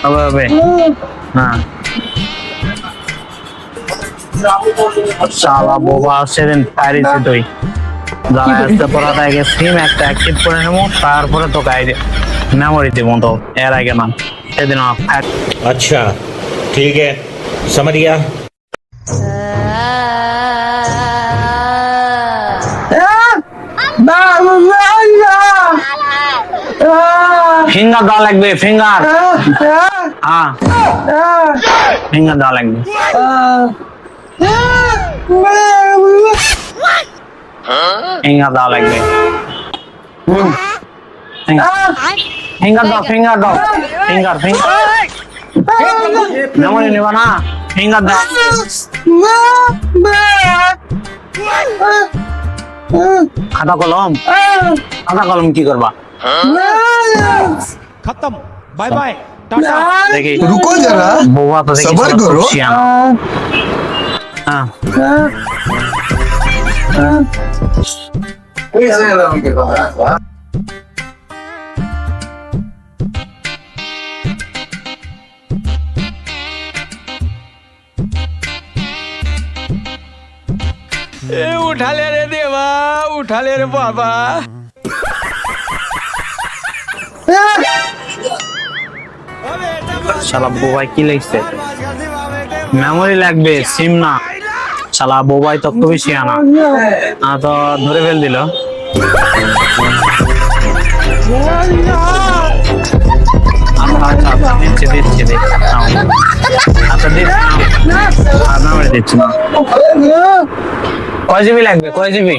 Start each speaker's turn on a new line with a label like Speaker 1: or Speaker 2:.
Speaker 1: হবে হ্যাঁ শালা বোবা সেদিন প্যারিসে তুই যারা আসতে পড়া থাকে সিম একটা অ্যাক্টিভ করে নেবো তারপরে তো গাইডে মেমোরি দিব তো এর আগে না সেদিন
Speaker 2: अच्छा ठीक है समझ गया
Speaker 1: ফিঙ্গার দেওয়া লাগবে ফিঙ্গার হ্যাঁ ফিঙ্গার দেওয়া লাগবে ফিঙ্গার দেওয়া লাগবে ফিঙ্গার দাও ফিঙ্গার দাও ফিঙ্গার ফিঙ্গার মেমোরি নেবা না ফিঙ্গার দাও খাতা কলম কি করবা
Speaker 3: खत्म बाय बाय टाटा
Speaker 1: দেখি
Speaker 4: रुको जरा
Speaker 1: বৌবা তো দেখি
Speaker 4: सबर करो
Speaker 1: হ্যাঁ
Speaker 3: उठा ले रे देवा उठा ले रे बाबा
Speaker 1: শালা বোবাই কি লিখছে মেমোরি লাগবে সিম না শালা বোবাই তো খুবই শিয়ানা তো ধরে ফেল দিল দিচ্ছি দিচ্ছি না কয় জিবি লাগবে কয় জিবি